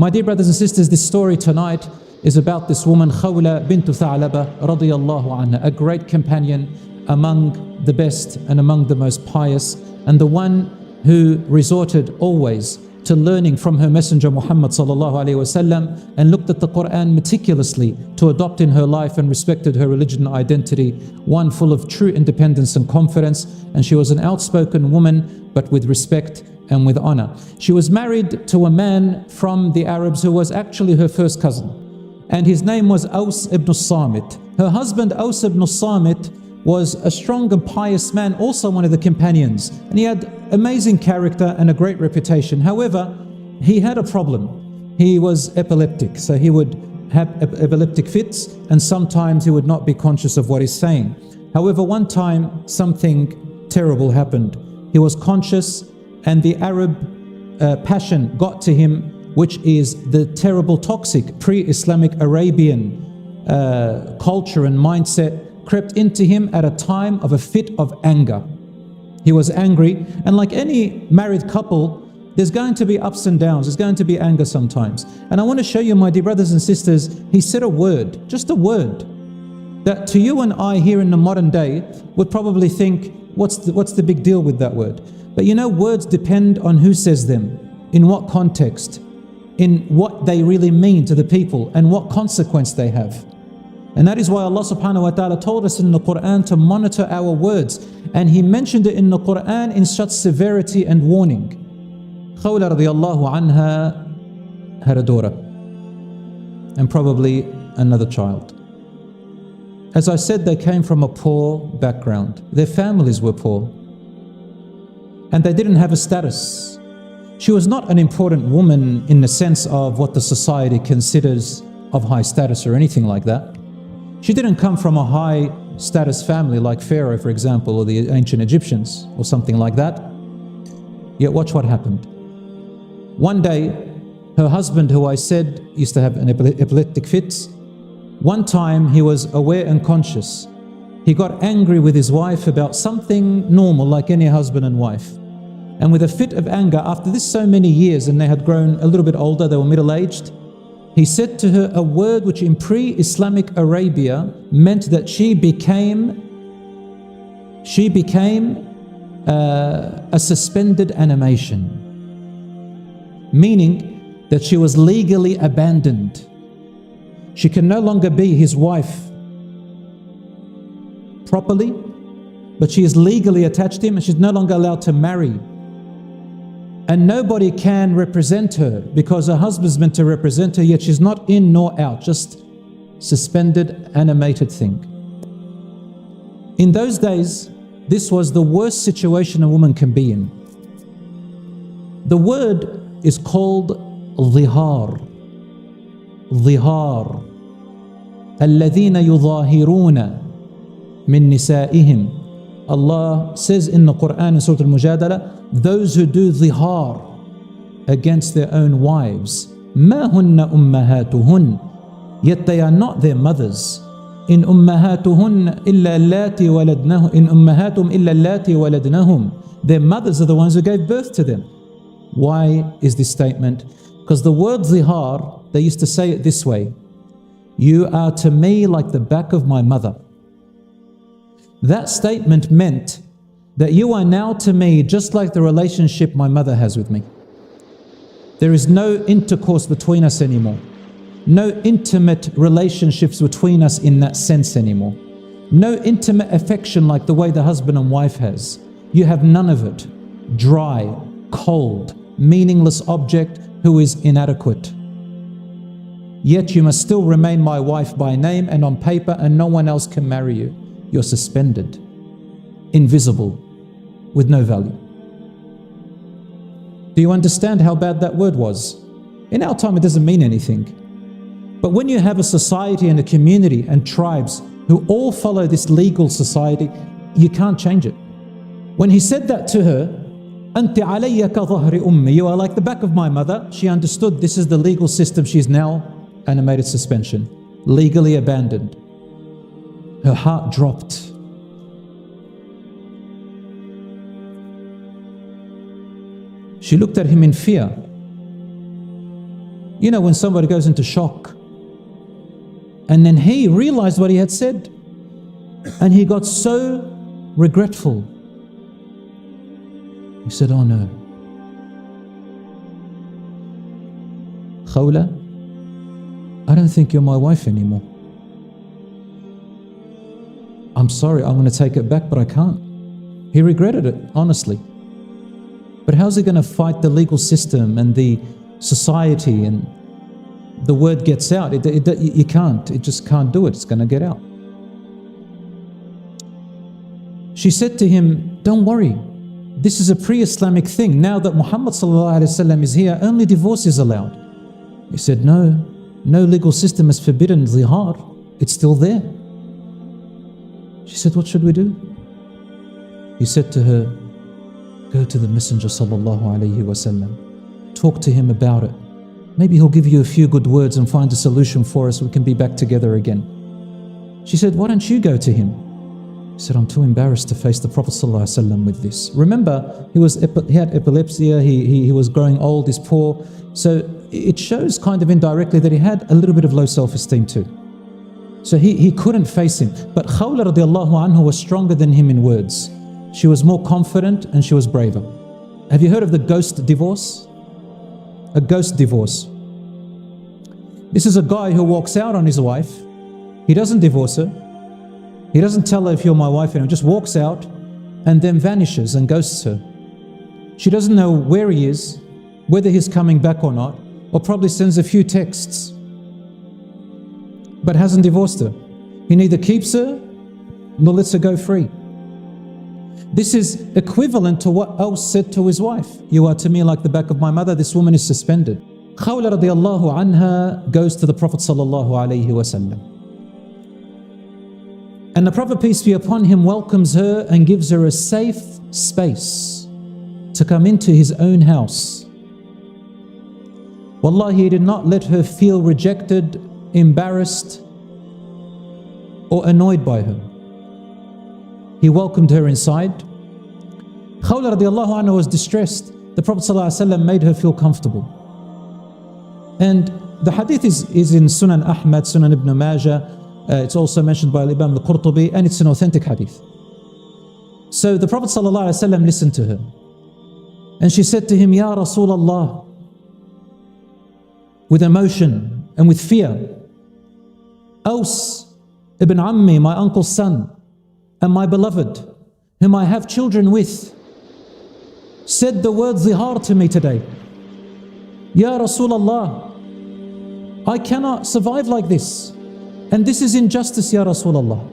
My dear brothers and sisters, this story tonight is about this woman, Khawla bint Tha'laba radiyallahu anha, a great companion among the best and among the most pious, and the one who resorted always to learning from her messenger Muhammad sallallahu alaihi wasallam, and looked at the Quran meticulously to adopt in her life, and respected her religion and identity, one full of true independence and confidence. And she was an outspoken woman, but with respect and with honor. She was married to a man from the Arabs who was actually her first cousin, and his name was Aus ibn Samit. Her husband Aus ibn Samit was a strong and pious man, also one of the companions, and he had amazing character and a great reputation. However, he had a problem. He was epileptic, so he would have epileptic fits, and sometimes he would not be conscious of what he's saying. However, one time something terrible happened. He was conscious, and the Arab passion got to him, which is the terrible toxic pre-Islamic Arabian culture and mindset, crept into him at a time of a fit of anger. He was angry, and like any married couple, there's going to be ups and downs, there's going to be anger sometimes. And I want to show you, my dear brothers and sisters, he said a word, just a word, that to you and I here in the modern day would probably think, what's the big deal with that word? But you know, words depend on who says them, in what context, in what they really mean to the people, and what consequence they have. And that is why Allah subhanahu wa ta'ala told us in the Quran to monitor our words. And He mentioned it in the Quran in such severity and warning. Khawla radiallahu anha had a daughter, and probably another child. As I said, they came from a poor background. Their families were poor, and they didn't have a status. She was not an important woman in the sense of what the society considers of high status or anything like that. She didn't come from a high status family like Pharaoh, for example, or the ancient Egyptians or something like that. Yet watch what happened. One day, her husband, who I said used to have an epileptic fits, one time he was aware and conscious. He got angry with his wife about something normal like any husband and wife. And with a fit of anger, after this so many years, and they had grown a little bit older, they were middle-aged, he said to her a word which in pre-Islamic Arabia meant that she became a suspended animation, meaning that she was legally abandoned. She can no longer be his wife properly, but she is legally attached to him, and she's no longer allowed to marry. And nobody can represent her because her husband's meant to represent her, yet she's not in nor out, just suspended, animated thing. In those days, this was the worst situation a woman can be in. The word is called dhihar. Dhihar. الذين يظاهرون من نسائهم. Allah says in the Quran in Surah Al-Mujadala, those who do dhihar against their own wives, ما هن أمهاتهن, yet they are not their mothers. إن أمهاتهن إلا اللاتي ولدنهم إن أمهاتهم إلا اللاتي ولدنهم. Their mothers are the ones who gave birth to them. Why is this statement? Because the word dhihar, they used to say it this way: you are to me like the back of my mother. That statement meant that you are now to me just like the relationship my mother has with me. There is no intercourse between us anymore. No intimate relationships between us in that sense anymore. No intimate affection like the way the husband and wife has. You have none of it. Dry, cold, meaningless object who is inadequate. Yet you must still remain my wife by name and on paper, and no one else can marry you. You're suspended, invisible, with no value. Do you understand how bad that word was? In our time, it doesn't mean anything. But when you have a society and a community and tribes who all follow this legal society, you can't change it. When he said that to her, أنت علي كظهر أمي, you are like the back of my mother, she understood this is the legal system. She's now animated suspension, legally abandoned. Her heart dropped. She looked at him in fear. You know, when somebody goes into shock. And then he realized what he had said. And he got so regretful. He said, oh no. Khawla, I don't think you're my wife anymore. I'm sorry, I'm going to take it back, but I can't. He regretted it, honestly. But how's he going to fight the legal system and the society, and the word gets out? You can't. It just can't do it. It's going to get out. She said to him, don't worry. This is a pre-Islamic thing. Now that Muhammad ﷺ is here, only divorce is allowed. He said, no legal system has forbidden zihar. It's still there. She said, what should we do? He said to her, go to the Messenger ﷺ. Talk to him about it. Maybe he'll give you a few good words and find a solution for us. We can be back together again. She said, why don't you go to him? He said, I'm too embarrassed to face the Prophet ﷺ with this. Remember, he had epilepsy, he was growing old, he's poor. So it shows kind of indirectly that he had a little bit of low self-esteem too. So he couldn't face him. But Khawla radiallahu anha was stronger than him in words. She was more confident and she was braver. Have you heard of the ghost divorce? A ghost divorce. This is a guy who walks out on his wife. He doesn't divorce her. He doesn't tell her if you're my wife anymore. Just walks out and then vanishes and ghosts her. She doesn't know where he is, whether he's coming back or not, or probably sends a few texts, but hasn't divorced her. He neither keeps her nor lets her go free. This is equivalent to what Aus said to his wife. You are to me like the back of my mother. This woman is suspended. Khawla radiallahu anha goes to the Prophet sallallahu alaihi wasallam. And the Prophet, peace be upon him, welcomes her and gives her a safe space to come into his own house. Wallahi, he did not let her feel rejected, embarrassed, or annoyed by her. He welcomed her inside. Khawla radiallahu anha was distressed. The Prophet ﷺ made her feel comfortable. And the hadith is in Sunan Ahmad, Sunan Ibn Majah. It's also mentioned by Imam al-Qurtubi, and it's an authentic hadith. So the Prophet ﷺ listened to her. And she said to him, Ya Rasulullah, with emotion and with fear, Aus ibn Ammi, my uncle's son, and my beloved, whom I have children with, said the word zihar to me today. Ya Rasulullah, I cannot survive like this. And this is injustice, Ya Rasulullah.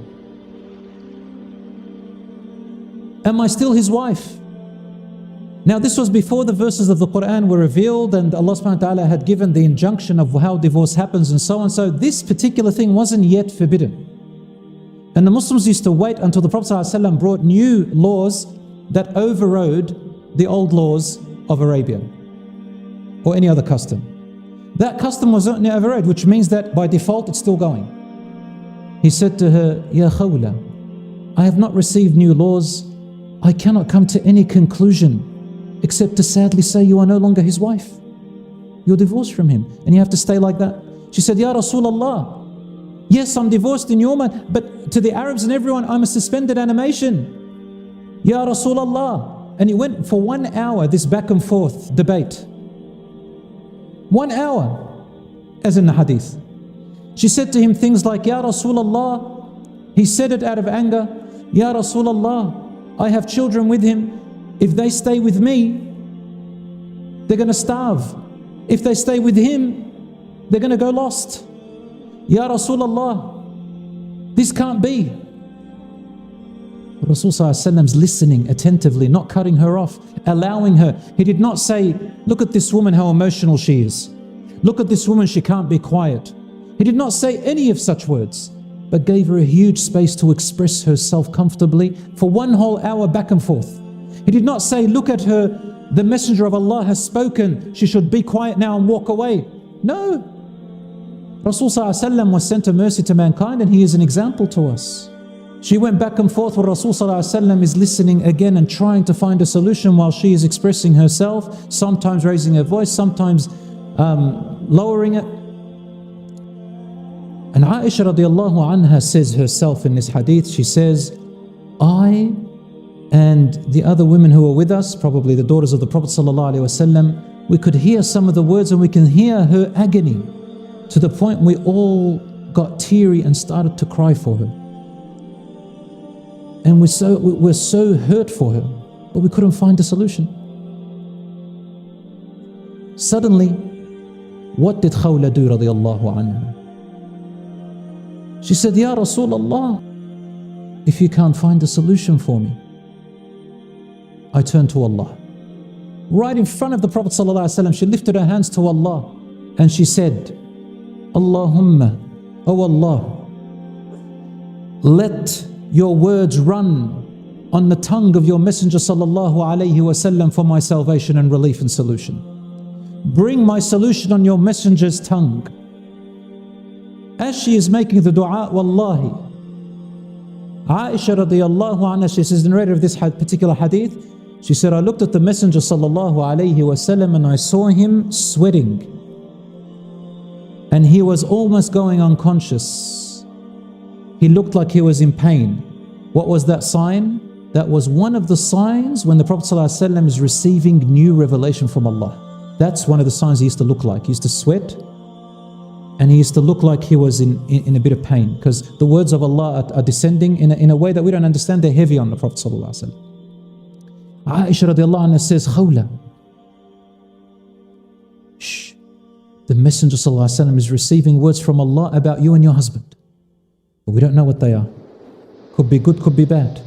Am I still his wife? Now this was before the verses of the Quran were revealed and Allah subhanahu wa ta'ala had given the injunction of how divorce happens and so on. So this particular thing wasn't yet forbidden. And the Muslims used to wait until the Prophet ﷺ brought new laws that overrode the old laws of Arabia or any other custom. That custom was not overrode, which means that by default it's still going. He said to her, Ya Khawla, I have not received new laws. I cannot come to any conclusion except to sadly say you are no longer his wife. You're divorced from him and you have to stay like that. She said, Ya Rasulullah, yes, I'm divorced in your mind, but to the Arabs and everyone, I'm a suspended animation. Ya Rasulullah. And it went for 1 hour, this back and forth debate. 1 hour, as in the hadith. She said to him things like, Ya Rasulullah. He said it out of anger. Ya Rasulullah, I have children with him. If they stay with me, they're going to starve. If they stay with him, they're going to go lost. Ya Rasulullah, this can't be. Rasul ﷺ's listening attentively, not cutting her off, allowing her. He did not say, look at this woman, how emotional she is. Look at this woman, she can't be quiet. He did not say any of such words, but gave her a huge space to express herself comfortably for 1 whole hour back and forth. He did not say, look at her, the Messenger of Allah has spoken, she should be quiet now and walk away. No. Rasul ﷺ was sent a mercy to mankind and he is an example to us. She went back and forth where Rasul ﷺ is listening again and trying to find a solution while she is expressing herself, sometimes raising her voice, sometimes lowering it. And Aisha radiallahu anha says herself in this hadith, she says, I and the other women who were with us, probably the daughters of the Prophet sallallahu alaihi wasallam, we could hear some of the words and we can hear her agony, to the point we all got teary and started to cry for her. And we're so hurt for her, but we couldn't find a solution. Suddenly, what did Khawla do radiallahu anha? She said, Ya Rasulullah, if you can't find a solution for me, I turn to Allah. Right in front of the Prophet ﷺ, she lifted her hands to Allah and she said, Allahumma, oh Allah, let your words run on the tongue of your Messenger sallallahu alayhi wasallam for my salvation and relief and solution. Bring my solution on your Messenger's tongue. As she is making the dua, wallahi, Aisha radiallahu anha, she says, the narrator of this particular hadith, she said, I looked at the Messenger sallallahu alayhi wasallam and I saw him sweating. And he was almost going unconscious. He looked like he was in pain. What was that sign? That was one of the signs when the Prophet ﷺ is receiving new revelation from Allah. That's one of the signs he used to look like. He used to sweat and he used to look like he was in a bit of pain, because the words of Allah are descending in a way that we don't understand. They're heavy on the Prophet ﷺ. Aisha radiallahu anha says, Khawla, shh, the Messenger ﷺ is receiving words from Allah about you and your husband. But we don't know what they are. Could be good, could be bad.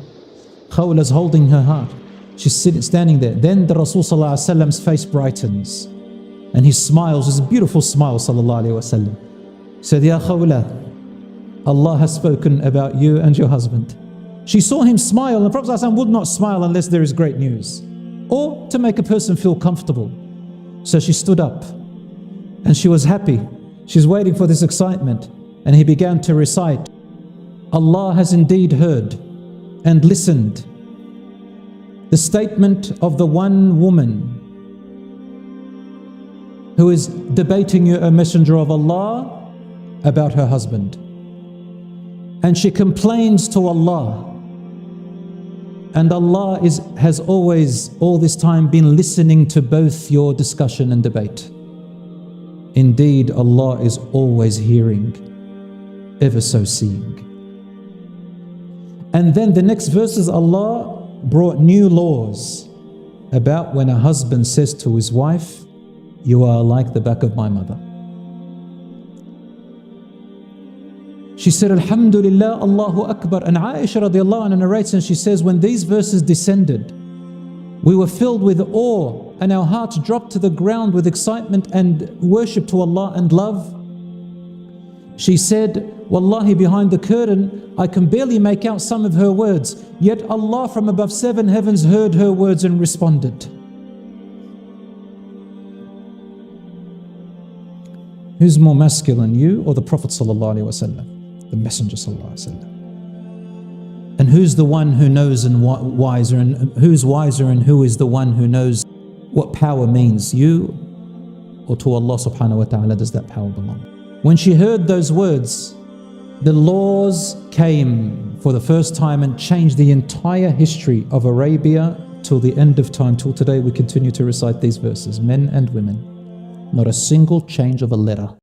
Khawla's holding her heart. She's standing there. Then the Rasul ﷺ's face brightens and he smiles, this beautiful smile sallallahu alayhi wa sallam. He said, Ya Khawla, Allah has spoken about you and your husband. She saw him smile, and the Prophet ﷺ would not smile unless there is great news or to make a person feel comfortable. So she stood up and she was happy. She's waiting for this excitement, and he began to recite, Allah has indeed heard and listened the statement of the one woman who is debating you, a messenger of Allah, about her husband. And she complains to Allah. And Allah has always, all this time, been listening to both your discussion and debate. Indeed, Allah is always hearing, ever so seeing. And then the next verses, Allah brought new laws about when a husband says to his wife, you are like the back of my mother. She said, Alhamdulillah, Allahu Akbar. And Aisha radiallahu anha narrates, and she says, when these verses descended, we were filled with awe and our hearts dropped to the ground with excitement and worship to Allah and love. She said, Wallahi, behind the curtain, I can barely make out some of her words, yet Allah from above 7 heavens heard her words and responded. Who's more masculine, you or the Prophet sallallahu alaihi wasallam, the Messenger sallallahu alaihi wasallam? And who's the one who knows and wiser, and who's wiser, and who is the one who knows what power means? You or to Allah subhanahu wa ta'ala does that power belong? When she heard those words, the laws came for the first time and changed the entire history of Arabia till the end of time. Till today we continue to recite these verses, men and women. Not a single change of a letter.